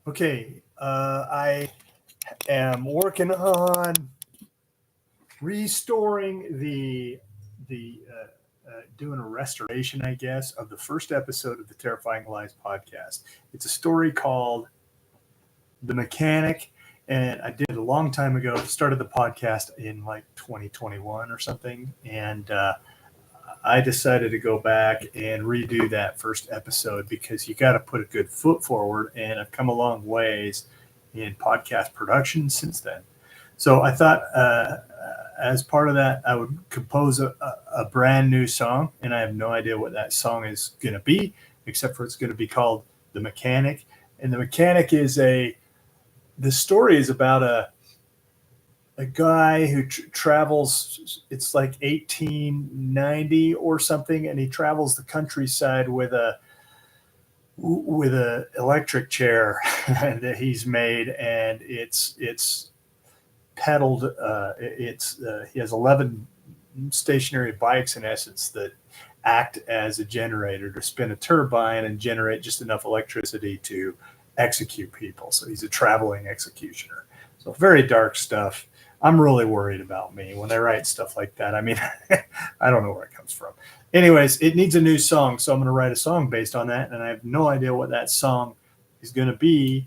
Okay, I am working on restoring the doing a restoration, I guess, of the first episode of the Terrifying Lies podcast. It's a story called The Mechanic, and I did it a long time ago. Started the podcast in like 2021 or something, and I decided to go back and redo that first episode because you got to put a good foot forward, and I've come a long ways in podcast production since then. So I thought as part of that, I would compose a brand new song, and I have no idea what that song is going to be, except for it's going to be called The Mechanic. And The Mechanic is the story is about a guy who travels. It's like 1890 or something, and he travels the countryside with a electric chair that he's made, and it's pedaled. He has 11 stationary bikes in essence that act as a generator to spin a turbine and generate just enough electricity to execute people. So he's a traveling executioner. So very dark stuff. I'm really worried about me when I write stuff like that. I mean, I don't know where it comes from. Anyways, it needs a new song, so I'm going to write a song based on that, and I have no idea what that song is going to be.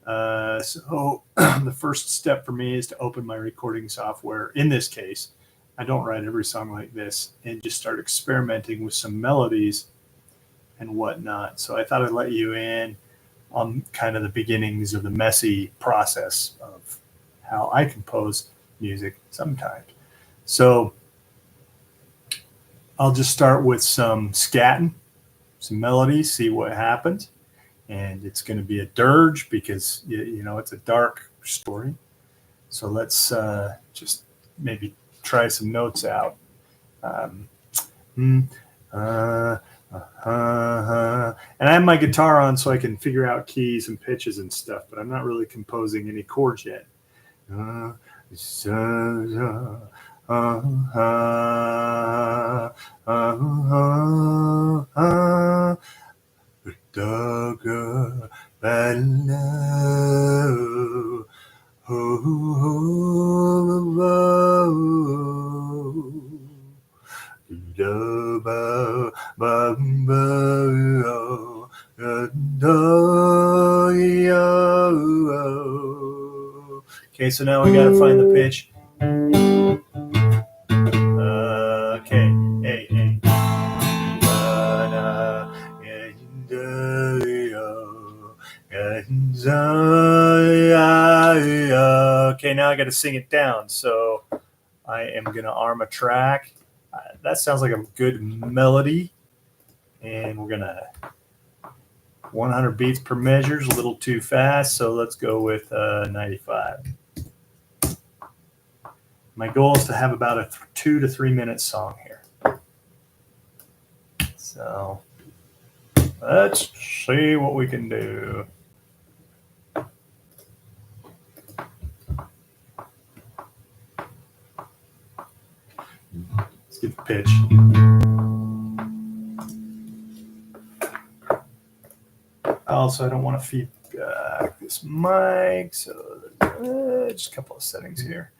So the first step for me is to open my recording software. In this case, I don't write every song like this, and just start experimenting with some melodies and whatnot. So I thought I'd let you in on kind of the beginnings of the messy process of how I compose music sometimes. So I'll just start with some scatting, some melodies, see what happens. And it's going to be a dirge because, it's a dark story. So let's just maybe try some notes out. And I have my guitar on so I can figure out keys and pitches and stuff, but I'm not really composing any chords yet. Dogger, hello, okay, so now we got to find the pitch. Okay, A. Okay, now I got to sing it down. So I am going to arm a track. That sounds like a good melody. And we're going to 100 beats per measure is a little too fast. So let's go with 95. My goal is to have about a 2 to 3 minute song here. So let's see what we can do. Let's get the pitch. Also, I don't want to feedback this mic, so just a couple of settings here.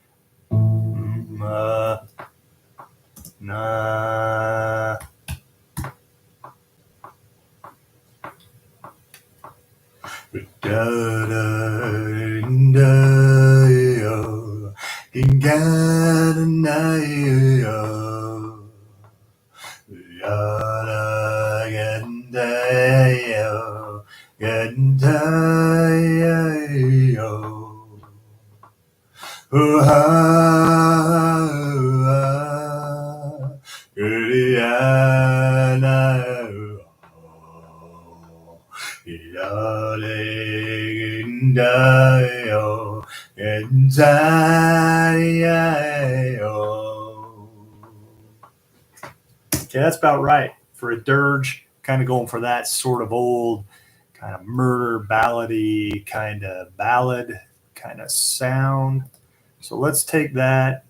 Okay, that's about right for a dirge. Kind of going for that sort of old kind of murder ballady kind of ballad kind of sound. So let's take that.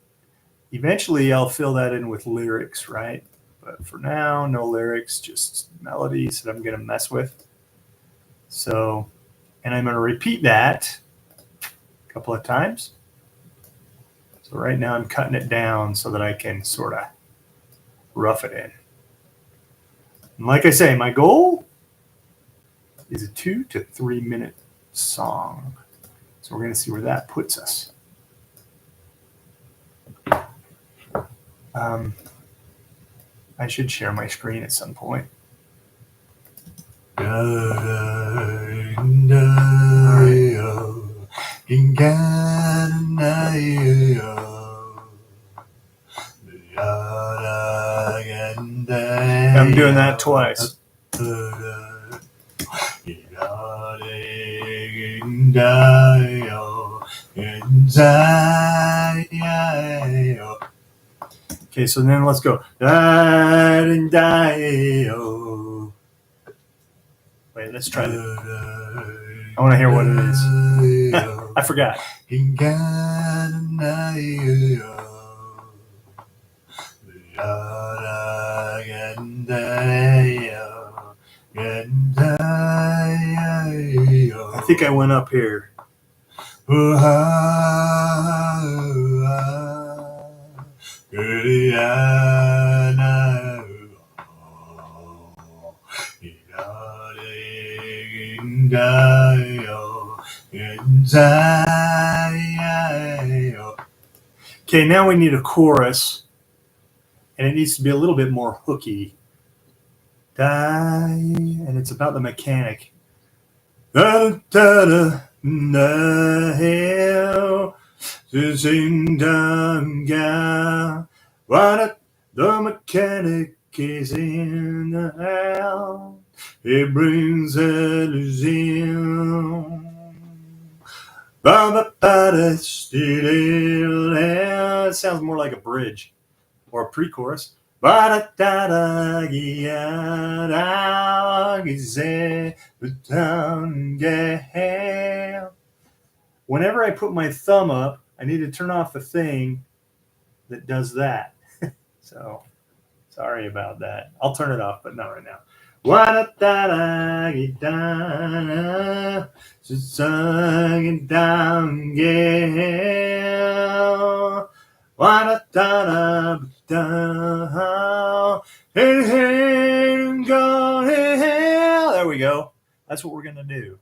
Eventually I'll fill that in with lyrics, right? But for now, no lyrics, just melodies that I'm going to mess with. So And I'm going to repeat that a couple of times. So right now I'm cutting it down so that I can sort of rough it in. And like I say, my goal is a 2 to 3 minute song. So we're going to see where that puts us. I should share my screen at some point. I'm doing that twice. Okay, so then let's go. Wait, let's try it. I want to hear what it is. I forgot. I think I went up here. Okay, now we need a chorus, and it needs to be a little bit more hooky. And it's about the mechanic. The mechanic is in the house. It brings illusion. It sounds more like a bridge or a pre-chorus. Whenever I put my thumb up, I need to turn off the thing that does that. So, sorry about that. I'll turn it off, but not right now. There we go. That's what we're going to do.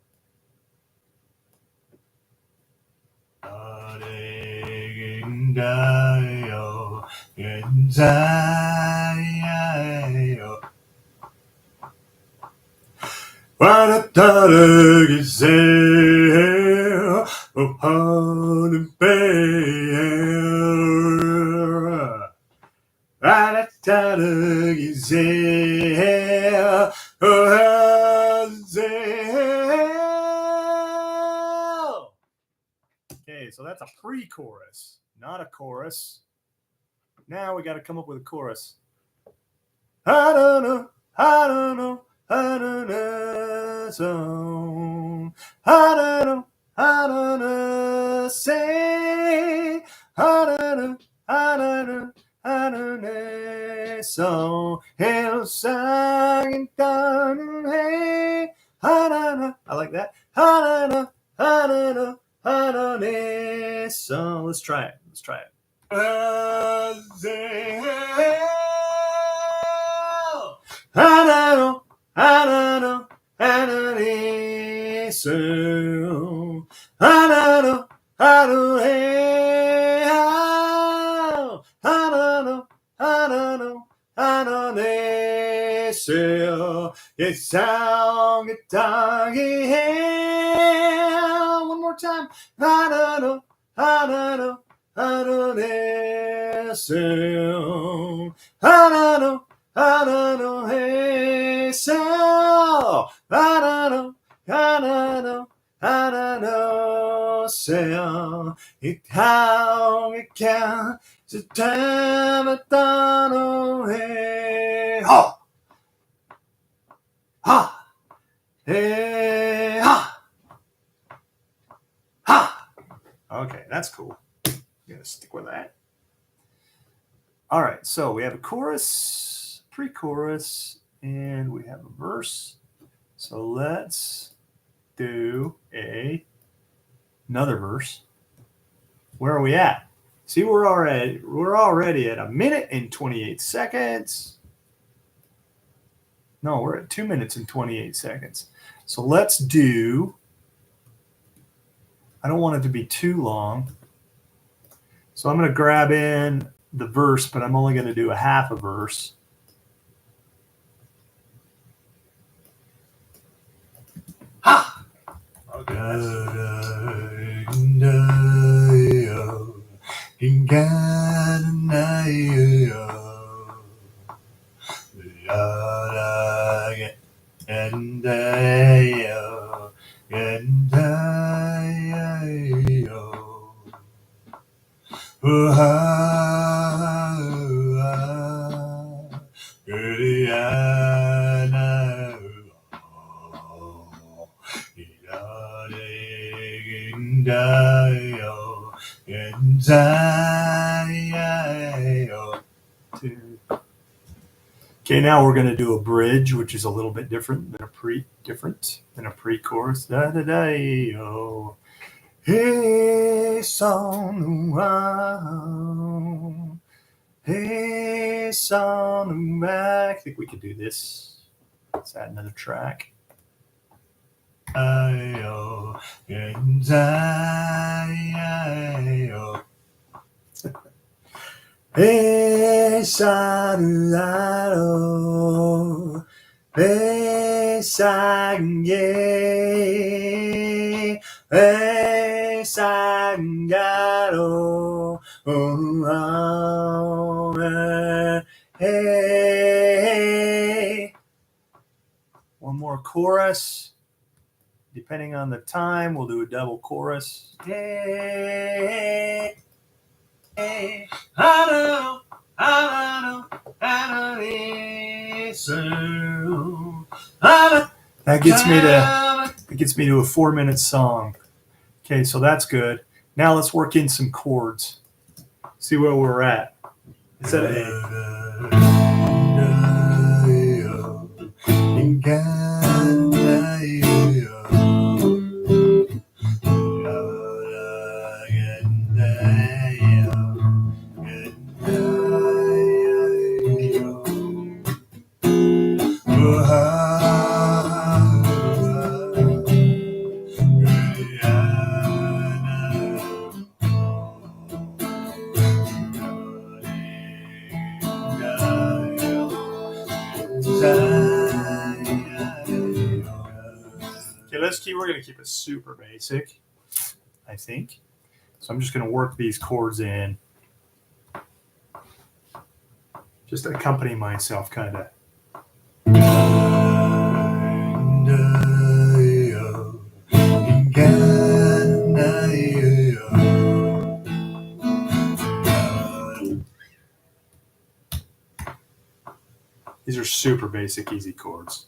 Okay, so that's a pre-chorus, not a chorus. Now we got to come up with a chorus. I don't know, I don't know, I don't know, so I don't know, say, I don't know, I don't know, I don't know, so hello, singing down, hey, I don't know, I like that, I don't know, I don't know, I don't know, so let's try it, I don't know, I don't know, I don't know, so I don't know, I don't know, I don't know, I don't know, I don't know, so it's sound guitar, one more time, I don't know, I don't know. I don't know, so I don't know, hey, so I don't know, so how it can, so time I don't know, hey, ha, ha, hey, ha, ha. Okay, that's cool. I'm going to stick with that. All right, so we have a chorus, pre-chorus, and we have a verse. So let's do another verse. Where are we at? See, we're already at 1 minute and 28 seconds. No, we're at 2 minutes and 28 seconds. So let's do, I don't want it to be too long. So I'm going to grab in the verse, but I'm only going to do a half a verse. Ha! Okay. Okay, now we're going to do a bridge, which is a little bit different than a pre-chorus. Da da da yo. Hey, son, hey, son, I think we could do this. Let's add another track. Besararo, besangye, besangaro, hey. One more chorus. Depending on the time, we'll do a double chorus. Hey. That gets me to a 4-minute song. Okay, so that's good. Now let's work in some chords. See where we're at. Instead of we're going to keep it super basic, I think. So I'm just going to work these chords in. Just accompany myself, kind of. These are super basic, easy chords.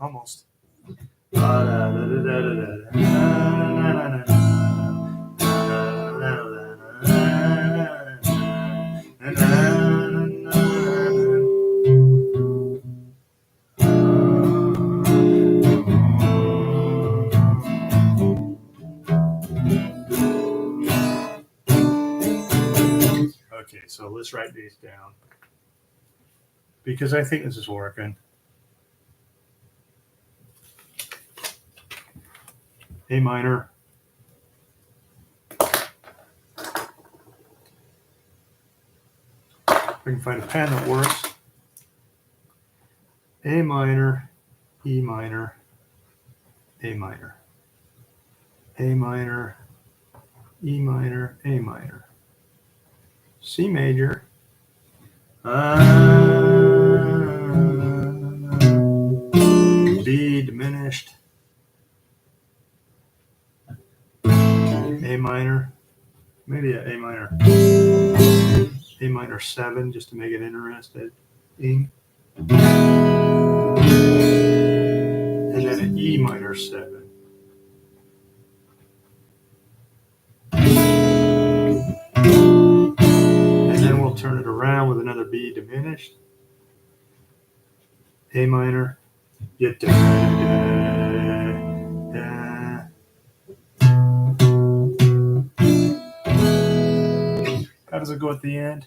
Almost. Okay, so let's write these down because I think this is working. A minor. If I can find a pen that works. A minor, E minor, A minor, A minor, E minor, A minor, C major, Maybe an A minor 7, just to make it interesting. And then an E minor 7. And then we'll turn it around with another B diminished. A minor. Da, da, da. How does it go at the end?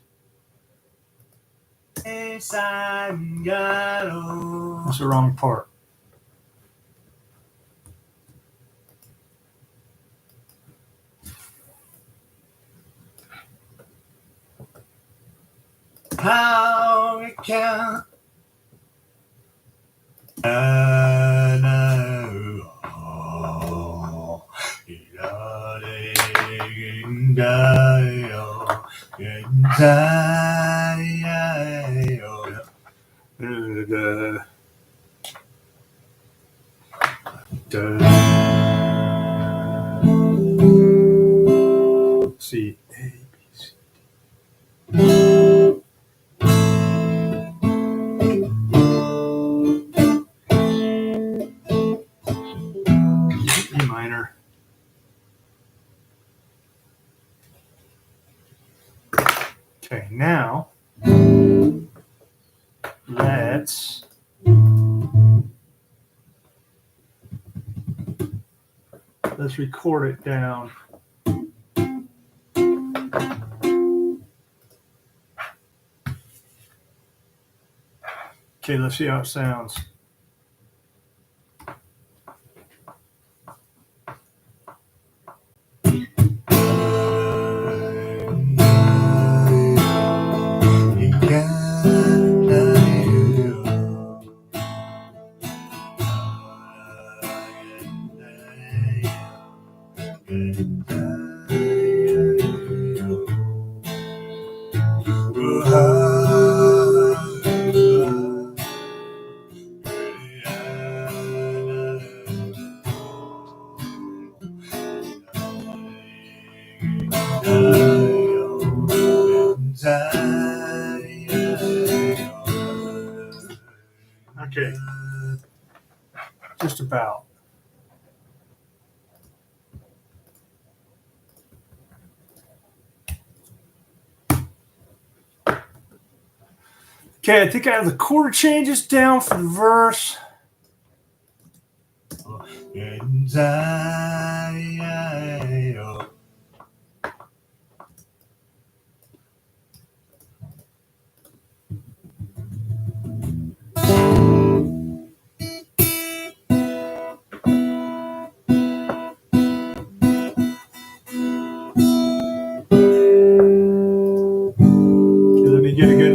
That's the wrong part. How it can C A B C E minor. Okay, now let's record it down. Okay, let's see how it sounds. Okay, just about. Okay, I think I have the chord changes down for the verse.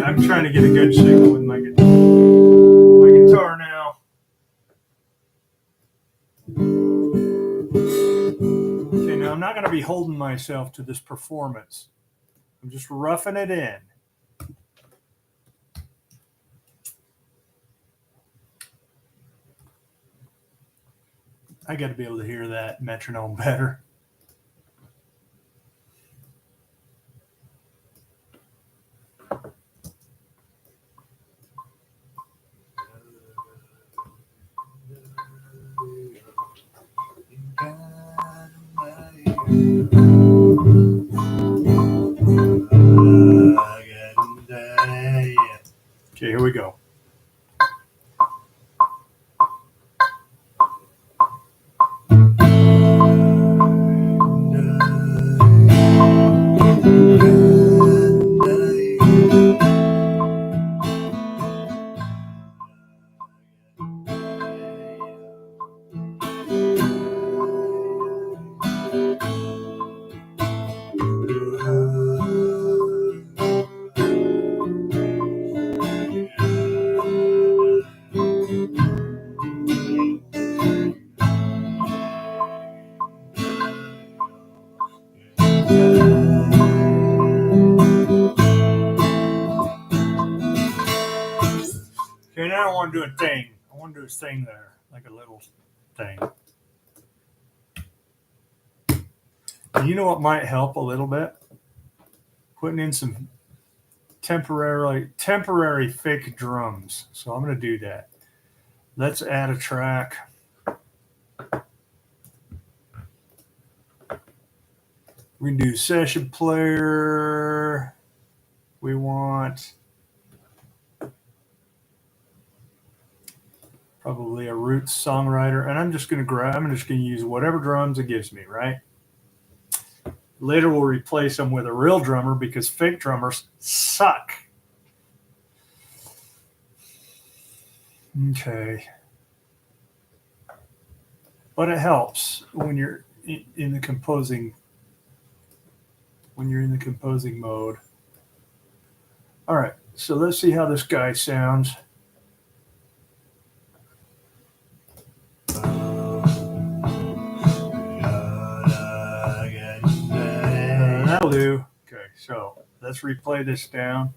I'm trying to get a good signal with my guitar now. Okay, now I'm not going to be holding myself to this performance. I'm just roughing it in. I got to be able to hear that metronome better. Okay, here we go. Okay, now I want to do a thing. I want to do a thing there, like a little thing. You know what might help a little bit? putting in some temporary fake drums. So I'm going to do that. Let's add a track. We can do session player. We want probably a roots songwriter, and I'm just going to use whatever drums it gives me, right? Later we'll replace them with a real drummer because fake drummers suck. Okay. But it helps when you're in the composing mode. All right, so let's see how this guy sounds. That'll do. Okay, so let's replay this down.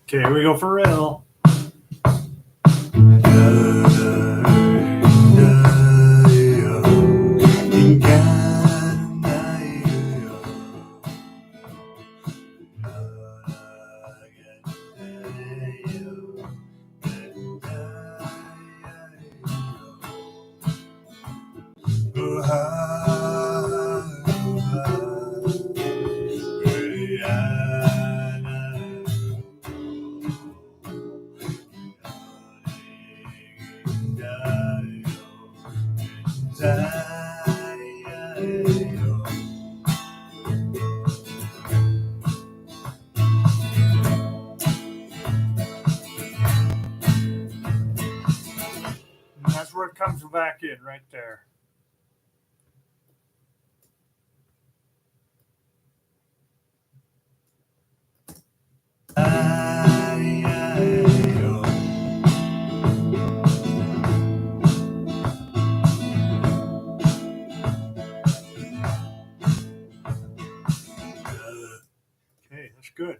Okay, here we go for real. And that's where it comes back in right there. Okay, that's good.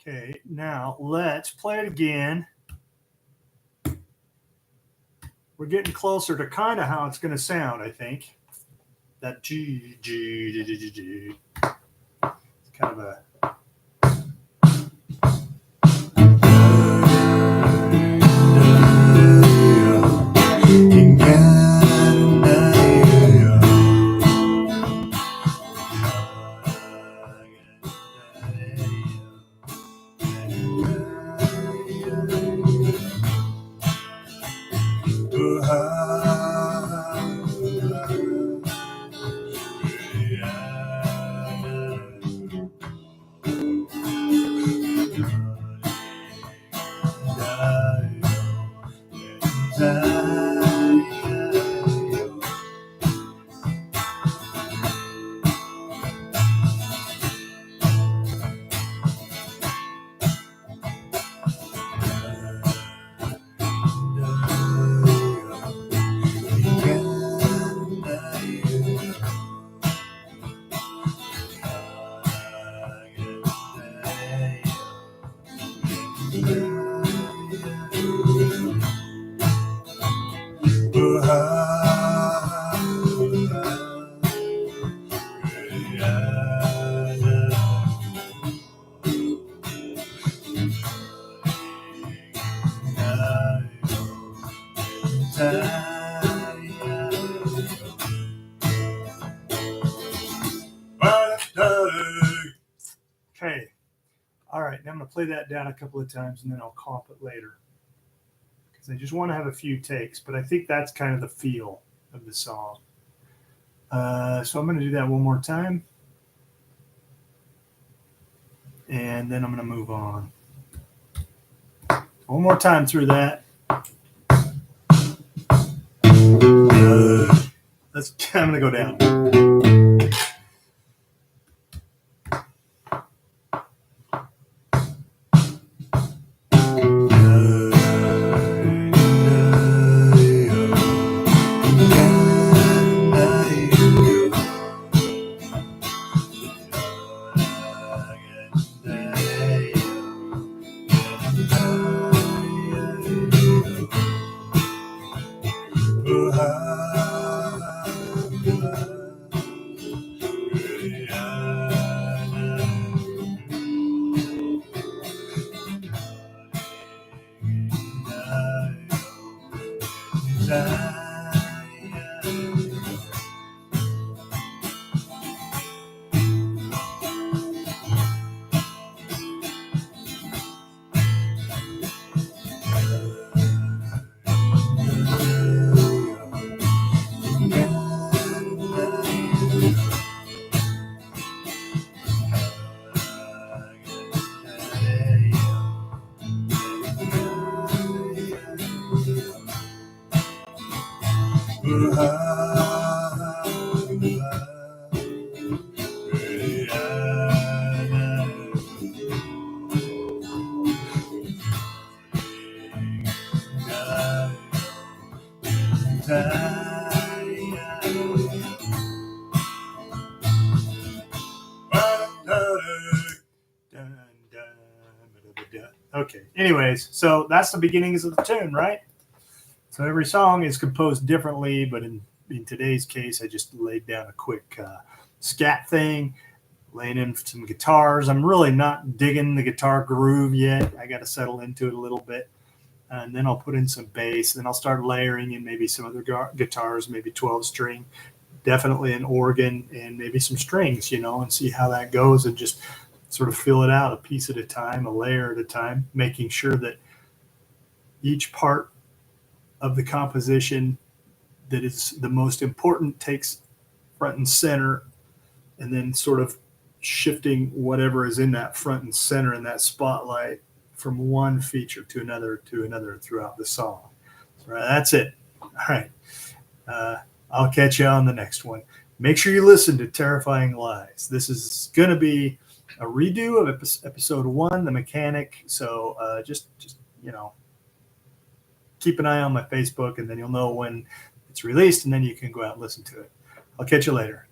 Okay, now let's play it again. We're getting closer to kind of how it's going to sound, I think. That G. It's kind of a. Okay. All right. Now I'm going to play that down a couple of times and then I'll comp it later. Because I just want to have a few takes, but I think that's kind of the feel of the song. So I'm going to do that one more time. And then I'm going to move on. One more time through that. I'm going to go down. Okay. Anyways, so that's the beginnings of the tune, right? So every song is composed differently, but in today's case, I just laid down a quick scat thing, laying in some guitars. I'm really not digging the guitar groove yet. I got to settle into it a little bit. And then I'll put in some bass. Then I'll start layering in maybe some other guitars, maybe 12 string, definitely an organ, and maybe some strings, and see how that goes, and just sort of fill it out a piece at a time, a layer at a time, making sure that each part of the composition that is the most important takes front and center, and then sort of shifting whatever is in that front and center in that spotlight from one feature to another throughout the song. So, that's it. All right. I'll catch you on the next one. Make sure you listen to Terrifying Lies. This is going to be a redo of episode 1, The Mechanic. So just keep an eye on my Facebook, and then you'll know when it's released, and then you can go out and listen to it. I'll catch you later.